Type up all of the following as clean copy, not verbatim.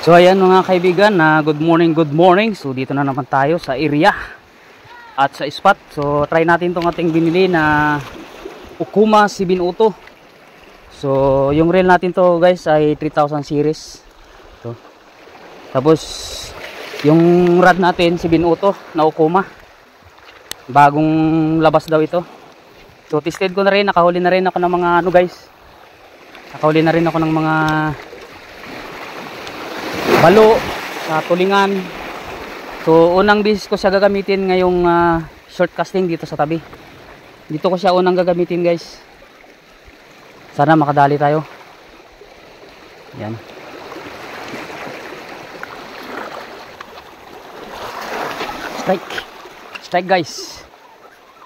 So ayan mga kaibigan, good morning. So dito na naman tayo sa area at sa spot. So try natin tong ating binili na Okuma 7 Auto. So yung reel natin to guys ay 3000 series. So, tapos yung rod natin 7 Auto na Okuma. Bagong labas daw ito. So tested ko na rin, nakahuli na rin ako ng mga ano guys. Nakahuli na rin ako ng mga balo sa tulingan. So unang beses ko siya gagamitin ngayong short casting dito sa tabi. Dito ko siya unang gagamitin guys. Sana makadali tayo. Yan. Strike guys.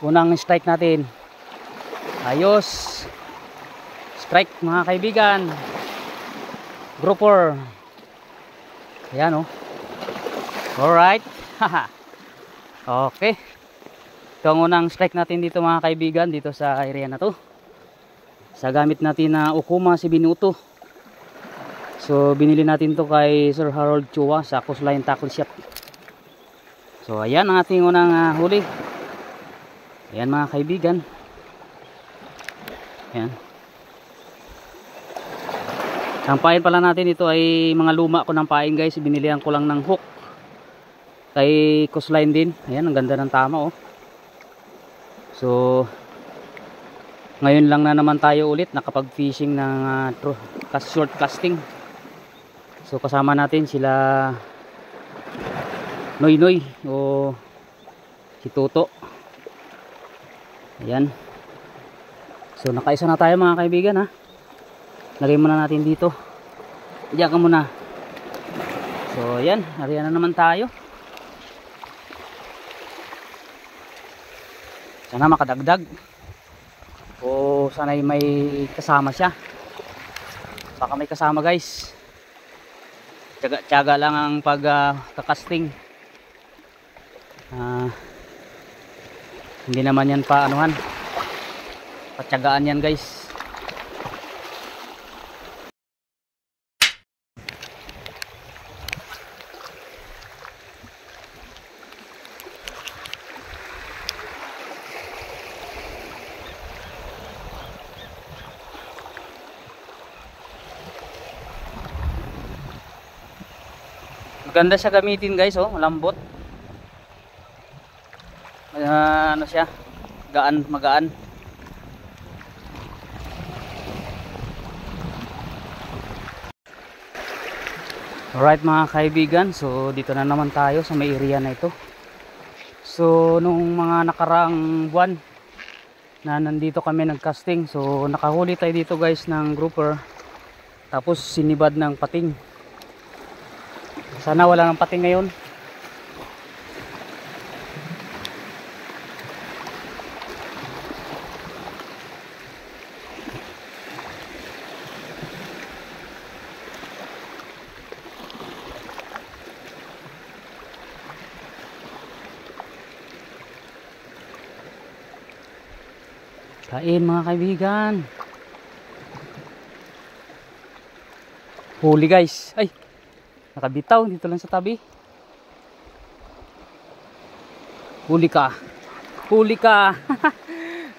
Unang strike natin. Ayos. Strike mga kaibigan. Grouper. Ayan o. Alright. Okay. Ito ang unang strike natin dito mga kaibigan. Dito sa area na to. Sa gamit natin na Okuma 7 Auto. So binili natin to kay Sir Harold Chua sa Coastline Tackle Shop. So ayan ang ating unang huli. Ayan mga kaibigan. Ayan. Ang pain pala natin ito ay mga luma ko ng pain guys. Binilihan ko lang ng hook kay Coastline din. Ayan, ang ganda ng tama oh. So ngayon lang na naman tayo ulit nakapag fishing ng short casting. So kasama natin sila Noy o si Toto. Ayan. So nakaisa na tayo mga kaibigan ha. Lagay muna natin dito. Diyan ka muna. So yan, ariyan na naman tayo. Sana makadagdag. O sana'y may kasama siya. Baka may kasama guys. Tiyaga lang ang pagkakasting. Hindi naman yan paanuhan. Patyagaan yan guys. Maganda siya gamitin guys oh, lambot. Ano siya? Magaan. Alright mga kaibigan, so dito na naman tayo sa may area na ito. So nung mga nakaraang buwan na nandito kami nagcasting, so nakahuli tayo dito guys ng grouper. Tapos sinibad ng pating. Sana wala ng pating ngayon. Kain mga kaibigan. Huli guys. Ay, nakabitaw dito lang sa tabi. Huli ka.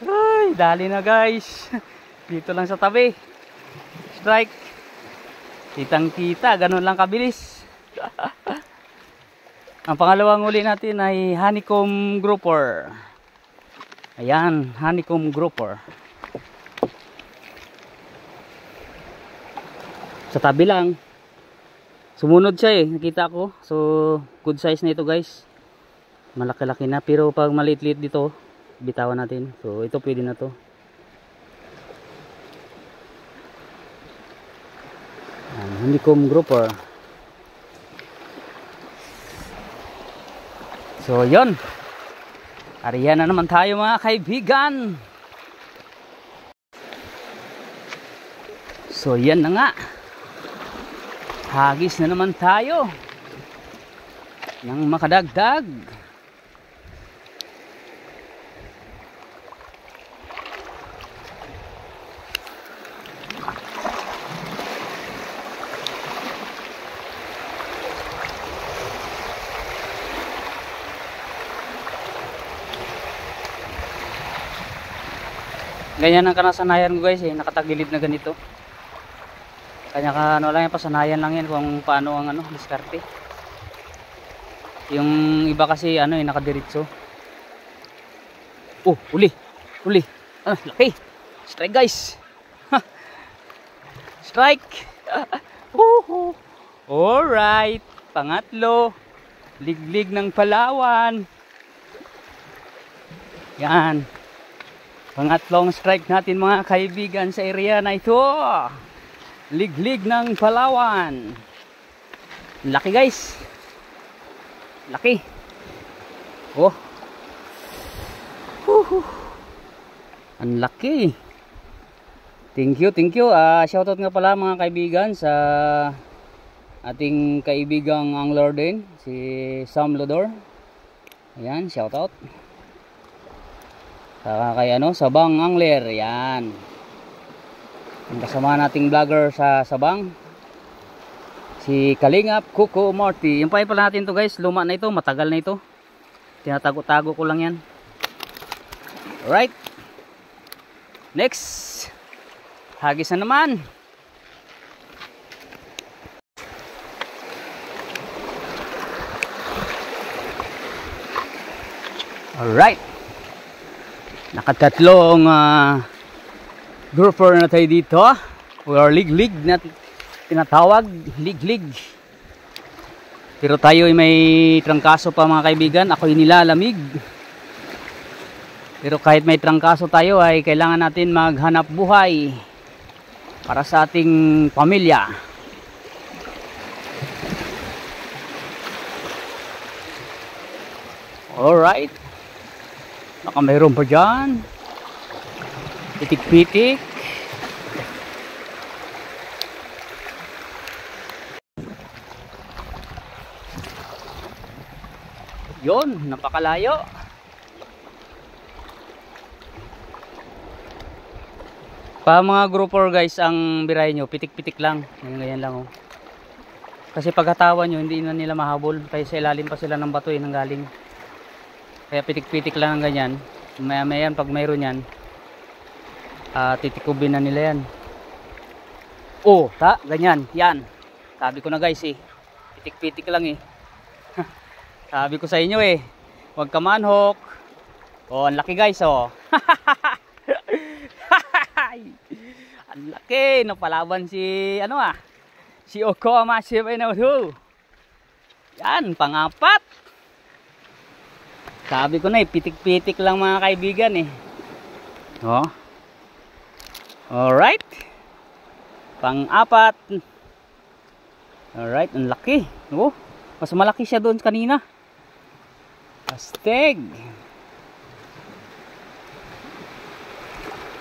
Ay, dali na guys. Dito lang sa tabi. Strike. Kitang kita, ganun lang kabilis. Ang pangalawang huli natin ay honeycomb grouper. Ayan, honeycomb grouper. Sa tabi lang. Sumunod siya eh, nakita ko. So, good size na ito guys. Malaki-laki na. Pero pag maliit-liit dito, bitawan natin. So, ito pwede na to. Honeycomb grouper. So, yon. Ariyan na naman tayo mga kaibigan. So, yan na nga. Hagis na naman tayo ng makadagdag. Ganyan ang kanasanayan ko guys eh, nakatagilid na ganito. Kanya ka ano lang yan, pasanayan lang yan kung paano ang ano, diskarte. Yung iba kasi ano eh, nakadiretso. Oh, uli. Uli. Ah, laki. Strike guys. Strike. Alright. Pangatlo. Liglig ng Palawan. Yan. Pangatlong strike natin mga kaibigan sa area na ito. Liglig ng Palawan. Laki guys. Laki. Oh. Ang laki. Thank you, thank you. Shoutout nga pala mga kaibigan sa ating kaibigang angler din, si Sam Lodor. Ayan, shoutout. Saka kay ano, Sabang Angler. Ayan. Ang kasama nating vlogger sa Sabang, si Kalingap Kuko Marty. Yung pipe pala natin to guys, luma na ito, matagal na ito. Tinatago-tago ko lang yan. Alright. Next. Hagis na naman. Alright. Nakatatlong grouper na tayo dito. We are lig-lig na tinatawag. Lig-lig. Pero tayo ay may trangkaso pa mga kaibigan. Ako'y nilalamig. Pero kahit may trangkaso tayo ay kailangan natin maghanap buhay para sa ating pamilya. Alright. Baka mayroon pa dyan. Pitik-pitik. Yun, napakalayo. Pa mga grouper guys, ang biray nyo, pitik-pitik lang. Ganyan lang oh. Kasi paghatawan nyo, hindi na nila mahabol. Kaya sa ilalim pa sila ng bato nang galing. Kaya pitik-pitik lang ang ganyan. Maya-maya yan, pag mayroon yan, titikubin na nila yan. Oh, ganyan, yan. Sabi ko na guys eh, pitik-pitik lang eh. Sabi ko sa inyo eh, huwag ka manhok. Oh, ang laki guys oh. Ang laki, napalaban si ano si Okoma 702. Yan, pangapat. Sabi ko na eh, pitik-pitik lang mga kaibigan eh. Oh. Alright. Pang-apat. Alright, ang laki. Oh, mas malaki siya doon kanina. Astig.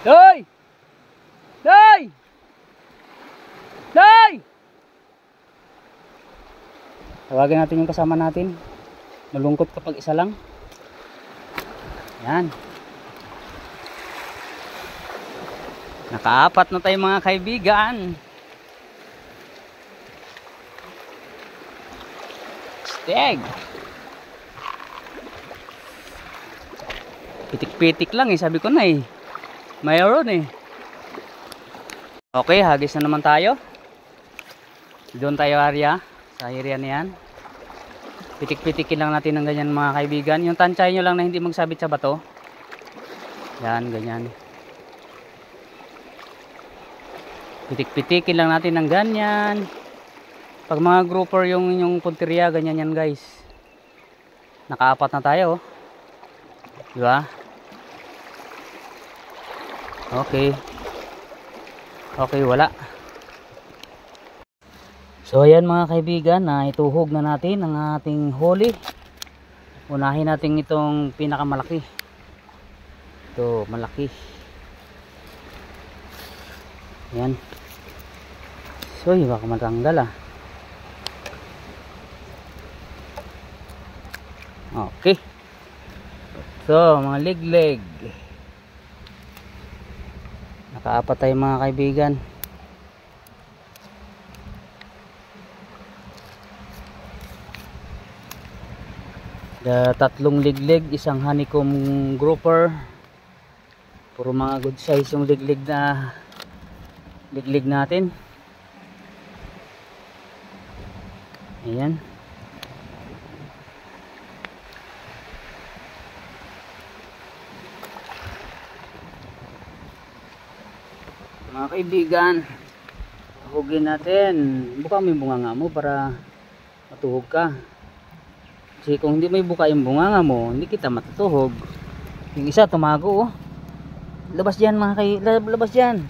Hoy! Hoy! Hoy! Tawagin natin yung kasama natin. Malungkot kapag isa lang. Yan. Nakaapat na tayo mga kaibigan. Steg. Pitik-pitik lang eh, sabi ko na eh. Mayroon eh. Okay, hagis na naman tayo. Doon tayo sa area na yan. Pitik-pitikin lang natin ng ganyan mga kaibigan. Yung tansay nyo lang na hindi magsabit sa bato. Yan, ganyan. Pitik-pitikin lang natin ng ganyan. Pag mga grouper yung inyong punteriya, ganyan yan guys. Nakaapat na tayo. Diba? Okay. Okay, wala. So ayan mga kaibigan, ituhog na natin ang ating huli. Unahin natin itong pinakamalaki. Ito, malaki. Ayan. So, baka matanggal Okay. So, mga leg-leg. Nakaapat tayo mga kaibigan. Tatlong leg-leg, isang honeycomb grouper. Puro mga good size yung liglig natin. Ayan. Mga kaibigan, tuhugin natin. Buka mo yung bunganga mo para matuhog ka. Kasi kung hindi mo ibuka yung bunganga mo, hindi kita matutuhog. Yung isa tumago, oh. Labas dyan labas dyan.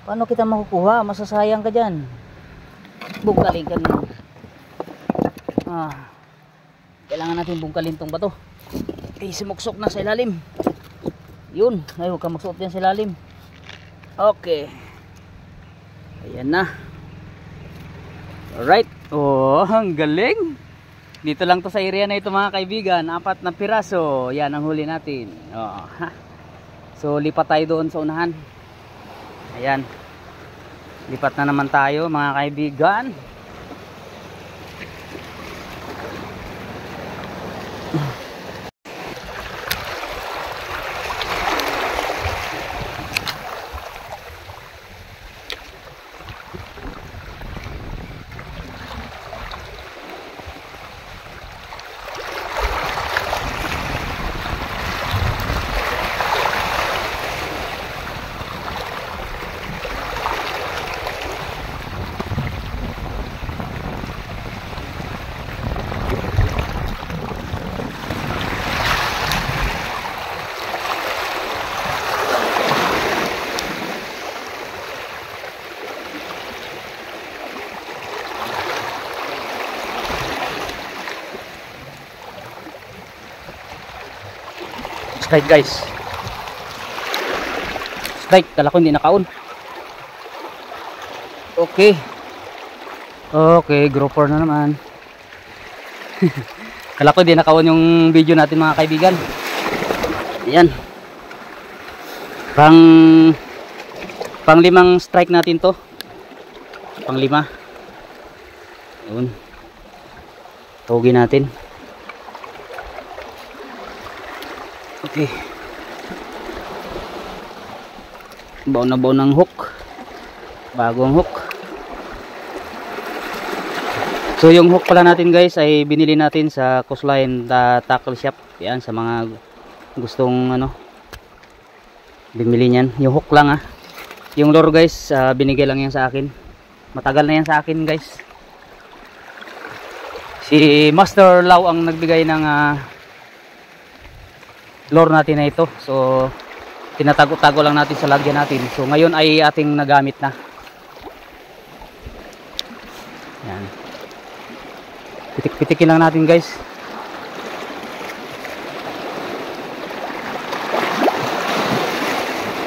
Paano kita makukuha? Masasayang ka dyan. Bungkalin ka na. Kailangan natin bungkalin tong bato. Sumuksok na sa ilalim. Yun, ay huwag ka magsuot dyan sa ilalim. Okay. Ayan na. Alright. Oh, ang galing. Dito lang to sa area na ito mga kaibigan. 4 na piraso. Yan ang huli natin. Oh, ha. So lipat tayo doon sa unahan. Ayan. Lipat na naman tayo mga kaibigan. Strike guys. Strike, kala ko hindi nakaon. Okay. Okay, grouper na naman. Kala ko hindi nakaon yung video natin mga kaibigan. Ayan. Pang 5 strike natin to. Pang 5. Yun. Tuhugin natin. Okay. Baon na baon ng hook. Bagong hook. So yung hook pala natin guys ay binili natin sa Coastline Tackle Shop. Yan sa mga gustong bumili niyan. Yung hook lang Yung lure guys binigay lang yan sa akin. Matagal na yan sa akin guys. Si Master Lau ang nagbigay ng lure natin na ito. So tinatago-tago lang natin sa lagyan natin. So ngayon ay ating nagamit na. Yan. Pitik-pitikin lang natin guys.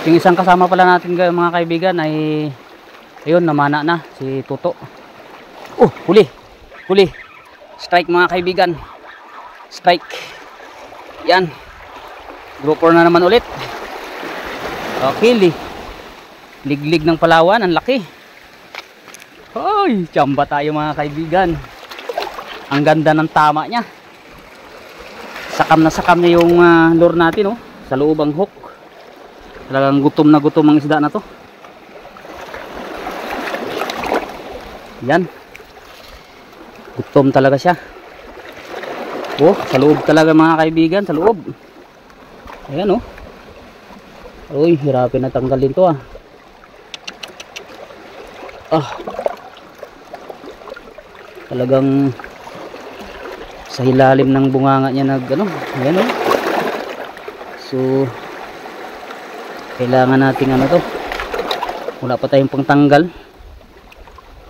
Yung isang kasama pala natin mga kaibigan ay ayun, namana na si Tuto. Oh, huli. Huli. Strike mga kaibigan. Strike. Yan. Grouper na naman ulit. Okay, liglig ng Palawan, ang laki. Hoy, tsamba tayo mga kaibigan. Ang ganda ng tama niya. Sakam na sakam niya yung lure natin sa loob ang hook. Talagang gutom na gutom ang isda na to. Yan. Gutom talaga siya. Oh, sa loob talaga mga kaibigan, sa loob. Ayan uy, hirapin na tanggalin to talagang sa ilalim ng bunganga niya ayan so kailangan natin to, wala pa tayong pangtanggal.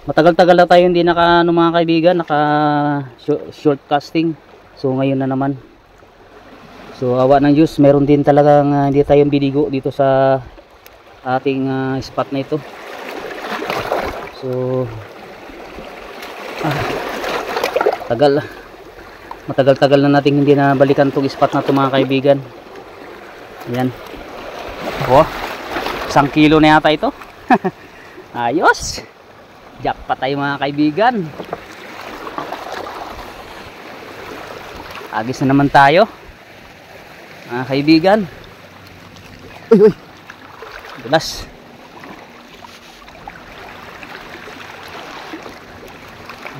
Matagal-tagal na tayo hindi naka mga kaibigan, naka short casting. So ngayon na naman. So awa ng Diyos, meron din talagang hindi tayong binigo dito sa ating spot na ito. So matagal-tagal na nating hindi na balikan tong spot na to mga kaibigan. Ayan. 1 kilo na yata ito. Ayos. Jackpot tayo mga kaibigan. Agis na naman tayo mga kaibigan. Uy, Dulas.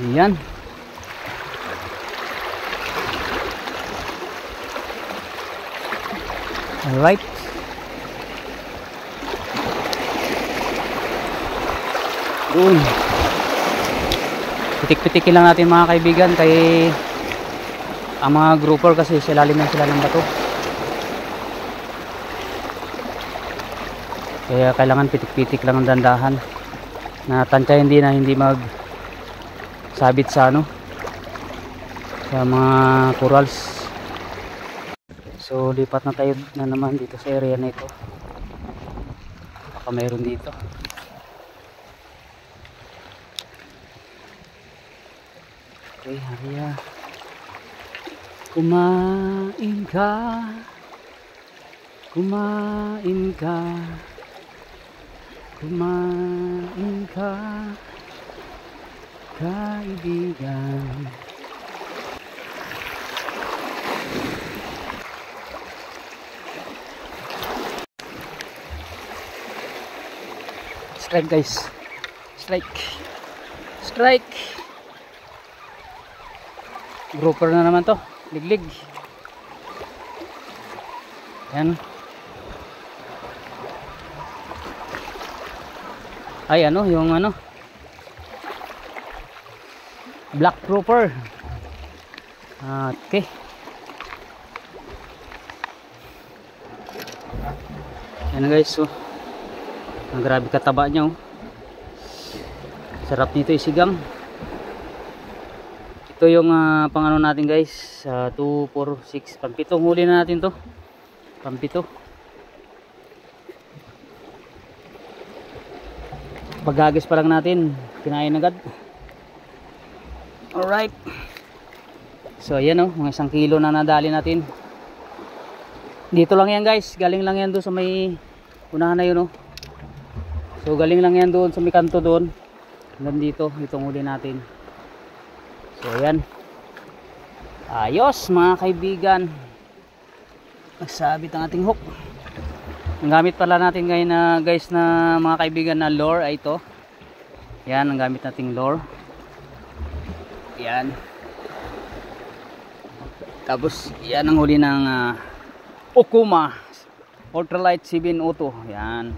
Ayan. Alright. Doon. Pitik-pitikin lang natin mga kaibigan kay ang mga grouper kasi silalim na sila ng bato. Kaya kailangan pitik-pitik lang ang dandahan. Na tansyahin din na hindi mag sabit sa ano sa mga corals. So lipat na tayo na naman dito sa area na ito. Baka mayroon dito. Okay, Haria. Kumain ka. Kumain ka. Kumain ka. Kaibigan. Strike guys. Strike. Strike. Grouper na naman to. Liglig. Yan. Ay ano, yung ano, black grouper. Okay. Yan guys, so grabe kataba niya, oh. Sarap nito isigang. Ito yung pangano natin guys, 2, 4, 6, pampitong huli na natin to. Pampito. Paghagis pa lang natin, kinain agad. Alright. So ayan, oh, mga 1 kilo na nadali natin. Dito lang yan guys, galing lang yan doon sa may unahan na yun, oh. So galing lang yan doon sa may kanto doon. Hanggang dito, itong huli natin. So ayan. Ayos mga kaibigan. Nasabit ang ating hook. Ang gamit pala natin ngayon na guys na mga kaibigan na lure ay ito. Yan ang gamit nating lure. Yan. Tapos yan ang huli ng Okuma Ultralight 702. Yan.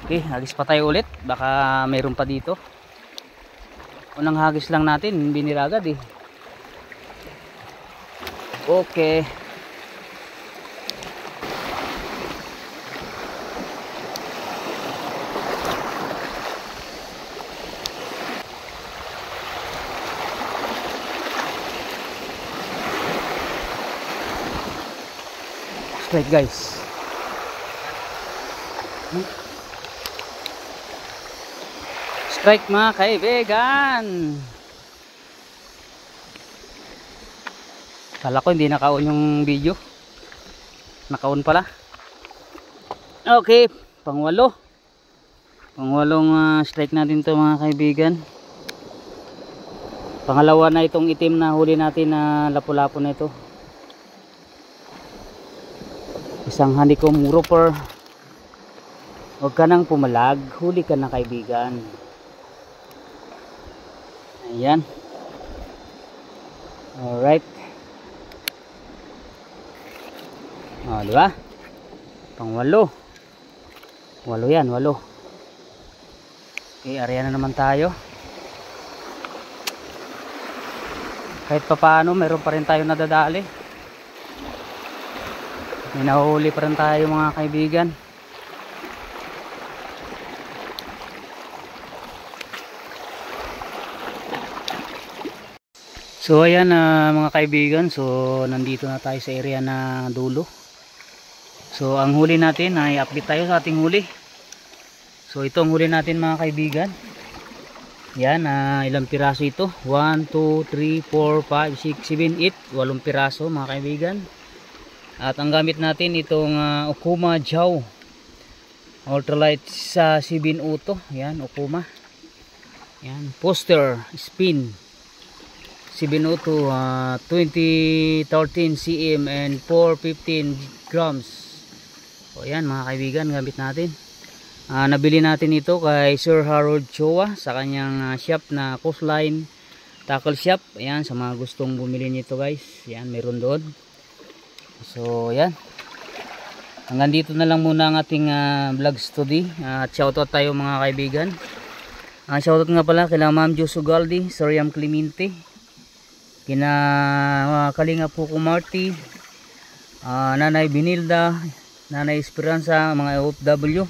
Okay, hagis pa tayo ulit. Baka mayroon pa dito. Unang hagis lang natin, biniragad eh. Okay. Straight guys. Strike mga kaibigan. Kala ko hindi naka-on yung video. Naka-on pala. Okay, pangwalo. Pangwalong strike natin to mga kaibigan. Pangalawa na itong itim na huli natin na lapu-lapu na ito. Isang honeycomb grouper. Huwag ka nang pumalag, huli ka na kaibigan. Ayan. Alright. O, diba? Pang 8. 8 yan, 8. Okay, area na naman tayo. Kahit pa paano, meron pa rin tayo nadadali. May nahuli pa rin tayo mga kaibigan. So ayan mga kaibigan, so nandito na tayo sa area na dulo. So ang huli natin ay update tayo sa ating huli. So ito ang huli natin mga kaibigan. Yan, ilang piraso ito? 1, 2, 3, 4, 5, 6, 7, 8 8 piraso mga kaibigan. At ang gamit natin itong Okuma Jow Ultralight sa 702. Yan, Okuma. Yan, poster spin 702, 2013 cm and 415 grams So ayan mga kaibigan, gamit natin. Nabili natin ito kay Sir Harold Chowa sa kanyang shop na Coastline Tackle Shop. Ayan, sa mga gustong bumili nito guys, ayan, meron doon. So ayan, hanggang dito na lang muna ang ating vlog study. At shoutout tayo mga kaibigan. Shoutout nga pala kila Ma'am Jus Ugaldi, Sir Yam Clemente, kina Kalinga Puko Marty, Nanay Binilda, Nanay Esperanza, mga OFW.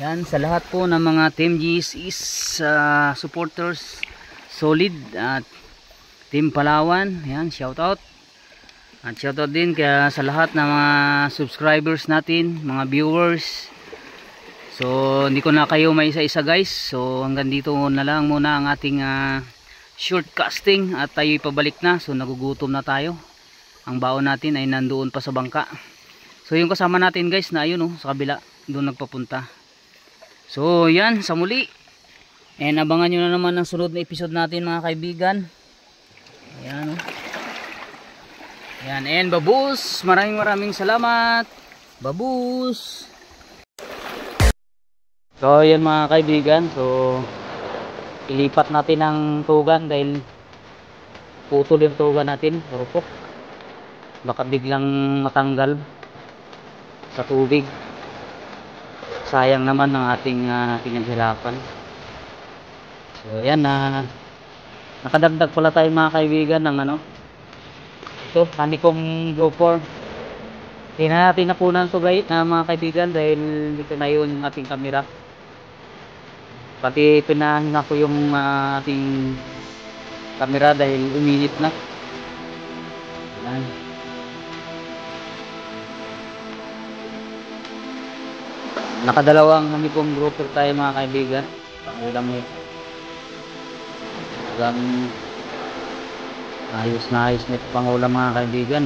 Yan, sa lahat po ng mga Team GSIS supporters, solid, at Team Palawan, yan, shoutout. At shoutout din kaya sa lahat ng mga subscribers natin, mga viewers. So hindi ko na kayo may isa-isa guys. So hanggang dito na lang muna ang ating short casting at tayo pabalik na. So nagugutom na tayo. Ang baon natin ay nandoon pa sa bangka. So yung kasama natin guys na ayun sa kabila, doon nagpapunta. So yan, sa muli. And abangan nyo na naman ang sunod na episode natin mga kaibigan. Ayan Ayan, and babus, maraming salamat. Babus. So yan mga kaibigan, so ilipat natin ang tugan dahil putol yung tugan natin, rupok. Baka biglang matanggal sa tubig. Sayang naman ang ating pinaghirapan. So yan, nakadagdag pala tayo mga kaibigan ng ito, honeycomb gopher. Tingnan natin napunan to guys mga kaibigan dahil dito na yun yung ating camera. Pati pinahinga ko yung ating camera dahil uminit na. Yan. Nakadalawang honeycomb gopher tayo mga kaibigan. Pangulam nito. Ayos na ito pangulam mga kaibigan.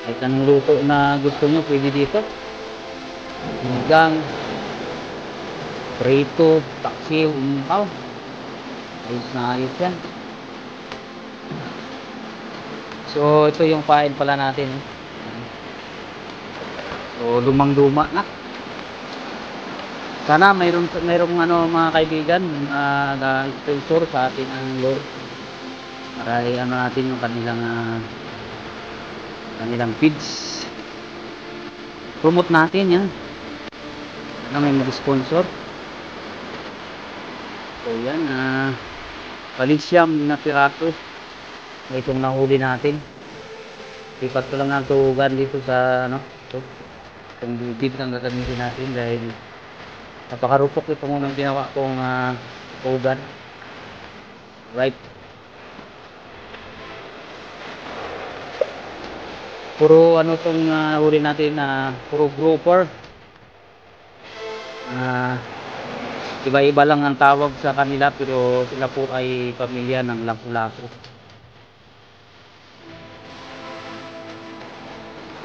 Kahit anong luto na gusto nyo pwede dito. Hanggang prito, taksiw, umpaw. Ayos na ayos yan. So ito yung pain pala natin. So lumang-luma na. Sana mayroong mga kaibigan sponsor sa atin ang Lord para natin yung kanilang feeds. Promote natin yan. May mag-sponsor. So yan, Calicium na pirato. Itong nahuli natin. Lipat ko lang ng tugan dito sa itong bibig ang gagamitin natin dahil napakarupok ito munang ginawa kong tugan. Right. Puro itong huli natin puro grouper. Iba-iba lang ang tawag sa kanila pero sila po ay pamilya ng lapu-lapu.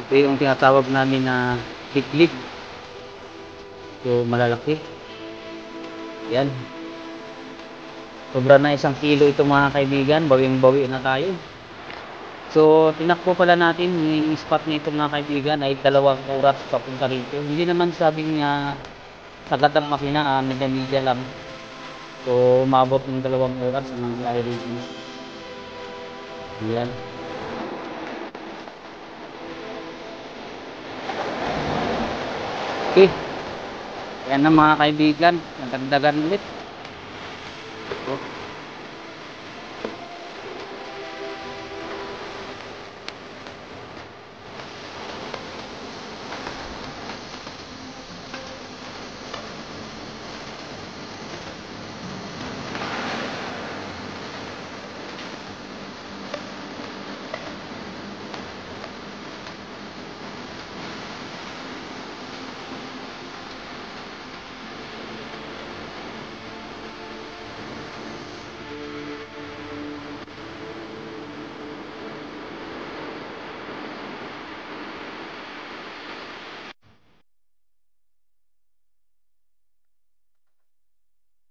Ito yung tinatawag namin na tiklik. So malalaki. Yan. Sobra na 1 kilo ito mga kaibigan. Bawing-bawi na tayo. So tinakbo pala natin yung spot nito mga kaibigan ay 2 oras papunta rito. Hindi naman sabing sagad ang makina, media lang. So umabot ng 2 oras ang nangyari rito. Yan. Okay. Yan na mga kaibigan, nagdagdagan ulit. So,